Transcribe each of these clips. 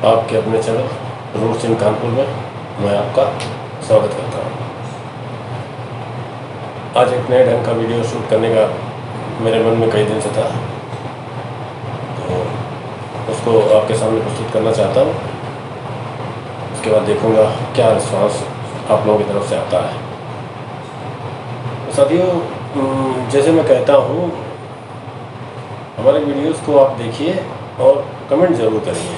आपके अपने channel roots in Kanpur में मैं आपका स्वागत करता हूँ। आज एक नए ढंग का वीडियो शूट करने का मेरे मन में कई दिन से था, तो उसको आपके सामने प्रस्तुत करना चाहता हूँ। उसके बाद देखूँगा क्या रिस्पांस आप लोगों की तरफ से आता है। साथियों, जैसे मैं कहता हूँ, हमारे वीडियोस को आप देखिए और कमेंट ज़रूर करिए,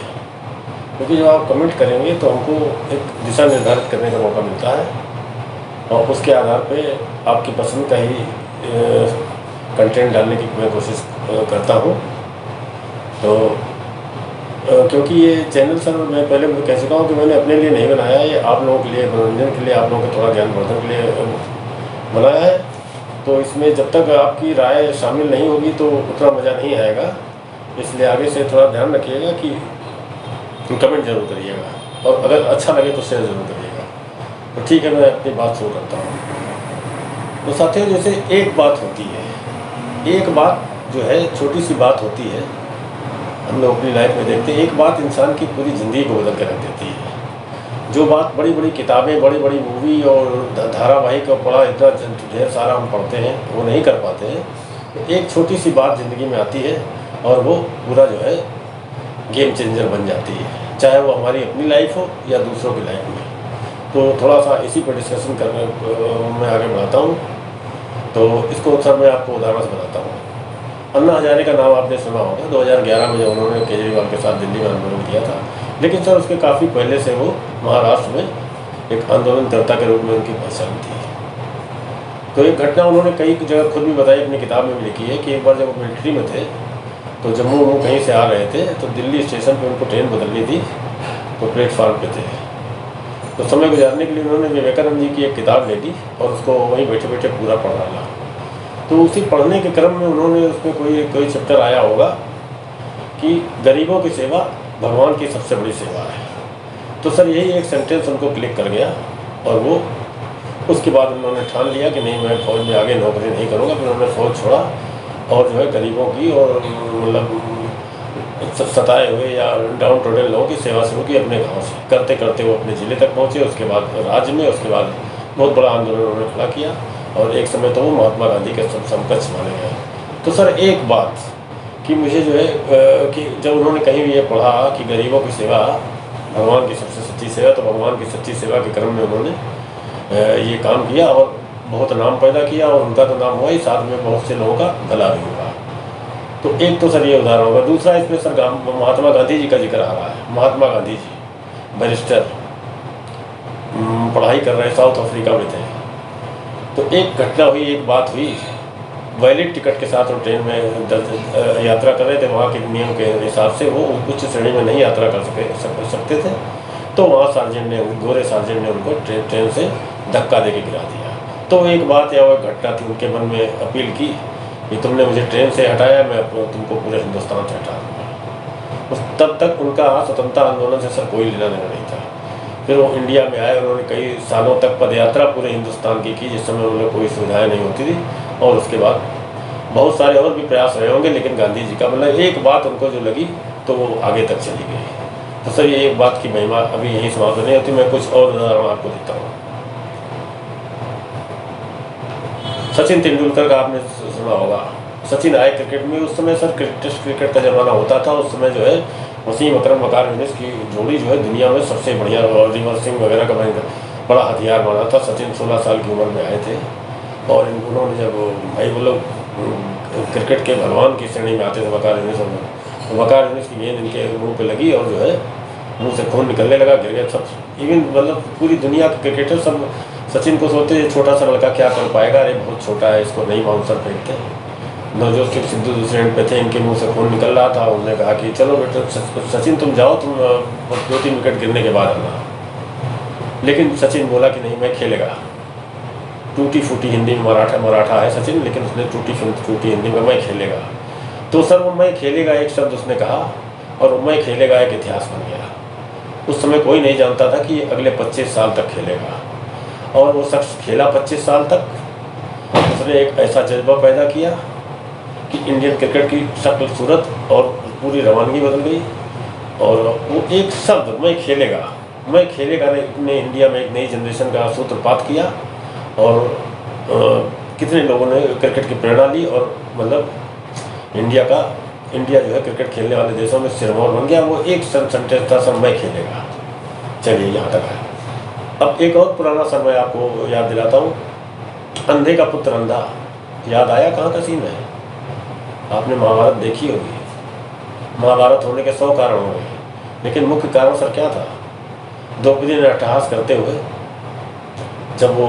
क्योंकि जब आप कमेंट करेंगे तो हमको एक दिशा निर्धारित करने का मौका मिलता है और उसके आधार पे आपकी पसंद का ही कंटेंट डालने की मैं कोशिश करता हूँ। तो क्योंकि ये चैनल सर मैं पहले भी कह चुका हूँ कि मैंने अपने लिए नहीं बनाया, ये आप लोगों के लिए, मनोरंजन के लिए, आप लोगों के थोड़ा ज्ञानवर्धन के लिए बनाया है। तो इसमें जब तक आपकी राय शामिल नहीं होगी तो उतना मज़ा नहीं आएगा, इसलिए आगे से थोड़ा ध्यान रखिएगा कि कमेंट जरूर करिएगा और अगर अच्छा लगे तो शेयर ज़रूर करिएगा। तो ठीक है, मैं अपनी बात शुरू करता हूँ। तो साथियों, जैसे एक बात होती है, एक बात जो है छोटी सी बात होती है, हम लोग अपनी लाइफ में देखते हैं, एक बात इंसान की पूरी ज़िंदगी को बदल कर रख देती है। जो बात बड़ी बड़ी किताबें, बड़ी बड़ी मूवी और धारावाहिक और पढ़ा इतना ढेर सारा हम पढ़ते हैं वो नहीं कर पाते हैं। तो एक छोटी सी बात ज़िंदगी में आती है और वो पूरा जो है गेम चेंजर बन जाती है, चाहे वो हमारी अपनी लाइफ हो या दूसरों की लाइफ में। तो थोड़ा सा इसी पर डिस्कशन करने मैं आगे बढ़ाता हूँ। तो इसको सर मैं आपको उदाहरण से बताता हूँ। अन्ना हजारे का नाम आपने सुना होगा। 2011 में जब उन्होंने केजरीवाल के साथ दिल्ली में आंदोलन किया था, लेकिन सर उसके काफ़ी पहले से वो महाराष्ट्र में एक आंदोलनकर्ता के रूप में उनकी पहचान थी। तो एक घटना उन्होंने कई जगह खुद भी बताई, अपनी किताब में भी लिखी है कि एक बार जब वो मिलिट्री में थे तो जम्मू वो कहीं से आ रहे थे, तो दिल्ली स्टेशन पे उनको ट्रेन बदलनी थी, तो प्लेटफार्म पे थे। तो समय गुजारने के लिए उन्होंने विवेकानंद जी की एक किताब ले ली और उसको वहीं बैठे बैठे पूरा पढ़ डाला। तो उसी पढ़ने के क्रम में उन्होंने उसमें कोई चैप्टर आया होगा कि गरीबों की सेवा भगवान की सबसे बड़ी सेवा है। तो सर यही एक सेंटेंस उनको क्लिक कर गया और वो उसके बाद उन्होंने ठान लिया कि नहीं, मैं फौज में आगे नौकरी नहीं करूँगा। फिर उन्होंने फौज छोड़ा और जो है गरीबों की और मतलब सताए हुए या डाउन टोडन लोगों की सेवा शुरू की अपने गाँव से। करते करते वो अपने ज़िले तक पहुँचे, उसके बाद राज्य में, उसके बाद बहुत बड़ा आंदोलन उन्होंने खड़ा किया और एक समय तो वो महात्मा गांधी के समकक्ष माने गए। तो सर एक बात कि मुझे जो है कि जब उन्होंने कहीं भी ये पढ़ा कि गरीबों की सेवा भगवान की सबसे सच्ची सेवा, तो भगवान की सच्ची सेवा के क्रम में उन्होंने ये काम किया और बहुत नाम पैदा किया और उनका तो नाम हुआ ही, साथ में बहुत से लोगों का भला भी हुआ। तो एक तो सर ये उदाहरण होगा। दूसरा इसमें सर महात्मा गांधी जी का जिक्र आ रहा है। महात्मा गांधी जी बैरिस्टर, पढ़ाई कर रहे, साउथ अफ्रीका में थे। तो एक घटना हुई, एक बात हुई, वैलिड टिकट के साथ वो ट्रेन में यात्रा कर रहे थे। वहाँ के नियम के हिसाब से वो उच्च श्रेणी में नहीं यात्रा कर सकते थे। तो वहाँ सार्जेंट ने, गोरे सार्जेंट ने उनको ट्रेन से धक्का देके गिरा दिया। तो एक बात या वो घटना थी, उनके मन में अपील की कि तुमने मुझे ट्रेन से हटाया, मैं तुमको पूरे हिंदुस्तान से हटा दूँगा। तब तक उनका स्वतंत्रता आंदोलन से सर कोई लेना देना नहीं था। फिर वो इंडिया में आए, उन्होंने कई सालों तक पदयात्रा पूरे हिंदुस्तान की जिस समय उन्हें कोई सुविधाएं नहीं होती थी। और उसके बाद बहुत सारे और भी प्रयास रहे होंगे, लेकिन गांधी जी का मतलब एक बात उनको जो लगी तो वो आगे तक चली गई। तो सर ये एक बात की महिमा अभी यहीं समाप्त नहीं होती, मैं कुछ और उदाहरण आपको देता हूँ। सचिन तेंदुलकर का आपने सुना होगा। सचिन आए क्रिकेट में, उस समय सर टेस्ट क्रिकेट का जमाना होता था। उस समय जो है वसीम अकरम वकार यूनिस की जोड़ी जो है दुनिया में सबसे बढ़िया, रिवर्सिंग वगैरह का बड़ा हथियार बना था। सचिन 16 साल की उम्र में आए थे और उन्होंने जब भाई वो लोग क्रिकेट के भगवान की श्रेणी में आते थे वकार यूनिस, तो वकार यूनिस की गेंद इनके मुंह पे लगी और जो है मुंह से खून निकलने लगा, गिर गया सब। इवन मतलब पूरी दुनिया के क्रिकेटर सब सचिन को सोचते छोटा सा लड़का क्या कर पाएगा, अरे बहुत छोटा है, इसको नहीं बाउंसर फेंकते। नवजोत सिंह सिद्धू दूसरे एंड पे थे, इनके मुंह से खून निकल रहा था। उन्होंने कहा कि चलो बेटा सचिन तुम जाओ, तुम 2-3 विकेट गिरने के बाद आना। लेकिन सचिन बोला कि नहीं, मैं खेलेगा। टूटी फूटी हिंदी में, मराठा है सचिन, लेकिन उसने टूटी फूटी हिंदी में मैं खेलेगा। तो सर वो मैं खेलेगा एक शब्द उसने कहा और मैं खेलेगा एक इतिहास बन गया। उस समय कोई नहीं जानता था कि अगले 25 साल तक खेलेगा और वो शख्स खेला 25 साल तक। उसने एक ऐसा जज्बा पैदा किया कि इंडियन क्रिकेट की शक्ल सूरत और पूरी रवानगी बदल गई। और वो एक शब्द मैं खेलेगा ने इंडिया में एक नई जनरेशन का सूत्रपात किया और कितने लोगों ने क्रिकेट की प्रेरणा ली और मतलब इंडिया जो है क्रिकेट खेलने वाले देशों में सिरमौर बन गया। वो एक सेंटेंस था, सर मैं खेलेगा। चलिए यहाँ तक है। अब एक और पुराना सर मैं आपको याद दिलाता हूँ, अंधे का पुत्र अंधा। याद आया कहाँ का सीन है? आपने महाभारत देखी होगी। महाभारत होने के 100 कारण होंगे, लेकिन मुख्य कारण सर क्या था? द्रौपदी ने अट्टहास करते हुए जब वो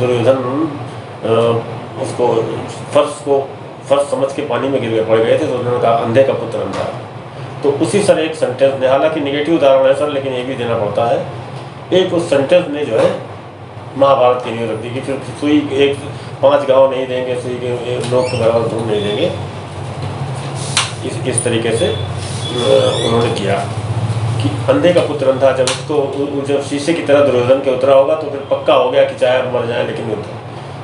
दुर्योधन उसको फर्श समझ के पानी में गिर पड़ गए थे, तो उन्होंने कहा अंधे का पुत्र अंधा। तो उसी सर एक सेंटेंस ने, हालांकि निगेटिव उदाहरण है सर, लेकिन ये भी देना पड़ता है, एक उस सेंटेंस ने जो है महाभारत की नींव रख दी कि फिर सुई एक 5 गांव नहीं देंगे, सुई के लोग के बराबर ढूंढ नहीं देंगे। इस तरीके से उन्होंने किया कि अंधे का पुत्र अंधा। जब शीशे की तरह दुर्योधन के उतरा होगा तो फिर पक्का हो गया कि चाहे आप मर जाए लेकिन उतर।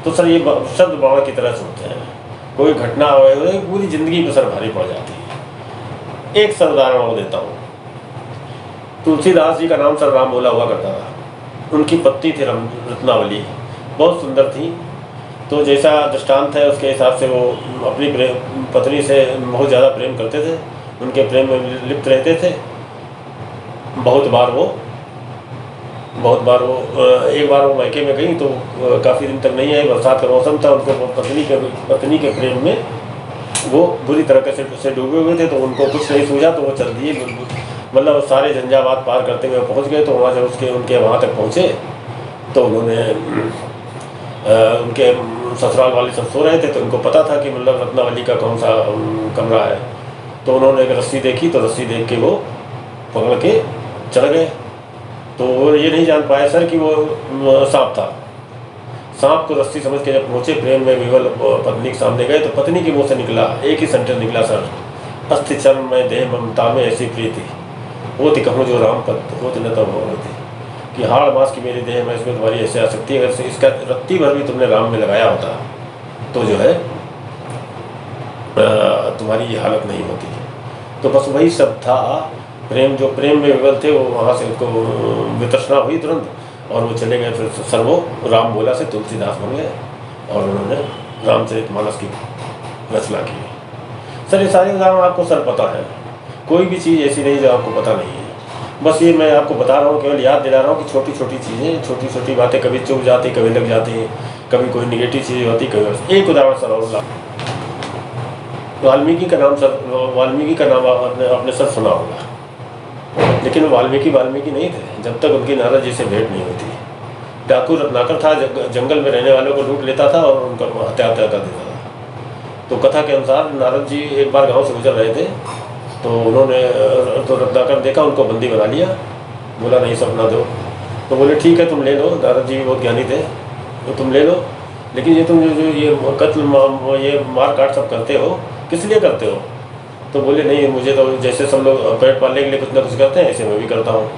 तो सर ये शब्द बाण की तरह सुनते हैं, कोई घटना हो पूरी जिंदगी पर सर भारी पड़ जाती है। एक सर उदाहरण और देता हूँ। तुलसीदास जी का नाम सर राम बोला हुआ करता था। उनकी पत्नी थी रत्नावली, बहुत सुंदर थी। तो जैसा दृष्टांत है उसके हिसाब से वो अपनी पत्नी से बहुत ज़्यादा प्रेम करते थे, उनके प्रेम में लिप्त रहते थे। बहुत बार वो एक बार वो मायके में गई तो काफ़ी दिन तक नहीं आई, बरसात का मौसम था। उनको पत्नी के प्रेम में वो बुरी तरह से डूबे हुए थे, तो उनको कुछ नहीं सूझा तो वो चल दिए, मतलब सारे झंझावात पार करते हुए पहुंच गए। तो वहाँ जब उनके वहाँ तक पहुँचे तो उन्होंने उनके ससुराल वाले सब सो रहे थे, तो उनको पता था कि मतलब रत्नावली का कौन सा कमरा है। तो उन्होंने एक रस्सी देखी, तो रस्सी देख के वो पकड़ के चढ़ गए। तो वो ये नहीं जान पाए सर कि वो सांप था। सांप को रस्सी समझ के जब पहुँचे, प्रेम में विवल पत्नी के सामने गए, तो पत्नी के मुँह से निकला एक ही सेंटेंस निकला सर, अस्थि चर्म में देह ममता में ऐसी प्रीति होती कहूँ जो राम पद होती न तब होती, कि हाड़ मास की मेरी देह में इसमें तुम्हारी ऐसी आसक्ति है, अगर इसका रत्ती भर भी तुमने राम में लगाया होता तो जो है तुम्हारी ये हालत नहीं होती। तो बस वही सब था प्रेम, जो प्रेम में विवल थे वो वहाँ से उनको वितृष्णा हुई तुरंत और वो चले गए। फिर सर वो राम बोला से तुलसीदास बन गए और उन्होंने रामचरितमानस की रचना की। सर ये सारे उदाहरण आपको सर पता है, कोई भी चीज़ ऐसी नहीं जो आपको पता नहीं है। बस ये मैं आपको बता रहा हूँ, केवल याद दिला रहा हूँ कि छोटी छोटी चीज़ें, छोटी छोटी बातें कभी चुभ जाती, कभी लग जाती, कभी कोई निगेटिव चीज़ होती, कभी। एक उदाहरण सर और वाल्मीकि का नाम आपने सर सुना होगा, लेकिन वाल्मीकि नहीं थे जब तक उनकी नारद जी से भेंट नहीं होती। डाकू रत्नाकर था, जंगल में रहने वालों को लूट लेता था और उनका हत्या कर देता था। तो कथा के अनुसार नारद जी एक बार गांव से गुजर रहे थे, तो रत्नाकर देखा, उनको बंदी बना लिया, बोला नहीं सपना दो। तो बोले ठीक है तुम ले लो, नारद जी बहुत ज्ञानी थे, तो तुम ले लो, लेकिन ये तुम जो ये कत्ल ये मार काट सब करते हो किस लिए करते हो? तो बोले नहीं, मुझे तो जैसे सब लोग पेट पालने के लिए कुछ ना कुछ करते हैं ऐसे मैं भी करता हूँ।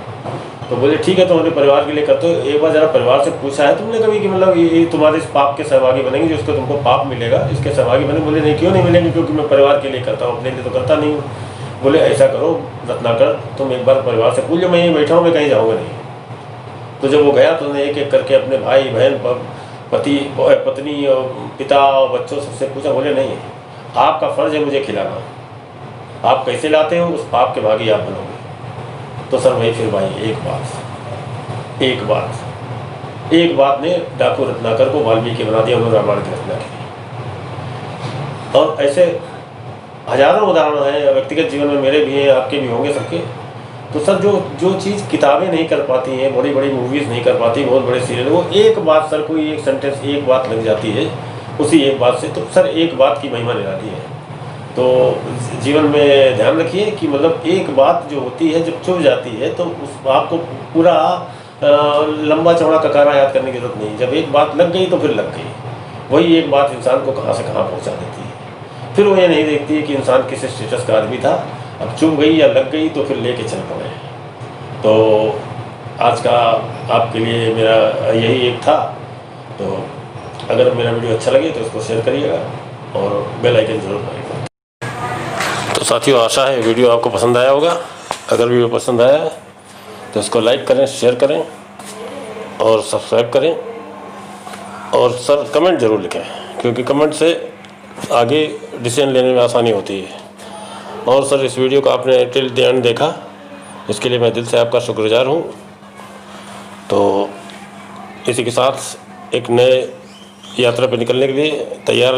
तो बोले ठीक है तुम अपने परिवार के लिए करते हो, एक बार जरा परिवार से पूछा है तुमने कभी कि मतलब ये तुम्हारे इस पाप के सहभागी बनेंगे, जिसको तुमको पाप मिलेगा इसके सहभागी बने? बोले नहीं, क्यों नहीं मिलेंगे, क्योंकि मैं परिवार के लिए करता हूँ, अपने लिए तो करता नहीं हूँ। बोले ऐसा करो रत्नाकर, तुम एक बार परिवार से पूछ लो, मैं यहीं बैठा हूँ, मैं कहीं जाऊँगा नहीं। तो जब वो गया तो उन्होंने एक एक करके अपने भाई बहन पति पत्नी और पिता और बच्चों सबसे पूछा। बोले नहीं, आपका फर्ज है मुझे खिलाना, आप कैसे लाते हो उस पाप के भागी आप बनोगे। तो सर वही फिर भाई एक बात ने डाकू रत्नाकर को वाल्मीकि बना दिया, उन्होंने रामायण की रचना की। और ऐसे हजारों उदाहरण हैं व्यक्तिगत जीवन में, मेरे भी हैं, आपके भी होंगे, सबके। तो सर जो चीज़ किताबें नहीं कर पाती हैं, बड़ी बड़ी मूवीज़ नहीं कर पाती, बहुत बड़े सीरियल, वो एक बात सर, कोई एक सेंटेंस, एक बात लग जाती है उसी एक बात से, तो सर एक बात की महिमा निराली है। तो जीवन में ध्यान रखिए कि मतलब एक बात जो होती है जब चुभ जाती है तो उस आपको पूरा लंबा चौड़ा ककारा याद करने की जरूरत नहीं। जब एक बात लग गई तो फिर लग गई, वही एक बात इंसान को कहाँ से कहाँ पहुँचा देती है। फिर वो ये नहीं देखती है कि इंसान किस स्टेटस का आदमी था, अब चुभ गई या लग गई तो फिर लेके चल पड़े। तो आज का आपके लिए मेरा यही एक था। तो अगर मेरा वीडियो अच्छा लगे तो इसको शेयर करिएगा और बेल आइकन जरूर दबाइएगा। तो साथियों, आशा है वीडियो आपको पसंद आया होगा। अगर वीडियो पसंद आया तो इसको लाइक करें, शेयर करें और सब्सक्राइब करें। और सर कमेंट ज़रूर लिखें, क्योंकि कमेंट से आगे डिसीजन लेने में आसानी होती है। और सर इस वीडियो को आपने टिल द एंड देखा, इसके लिए मैं दिल से आपका शुक्रगुजार हूँ। तो इसी के साथ एक नए यात्रा पर निकलने के लिए तैयार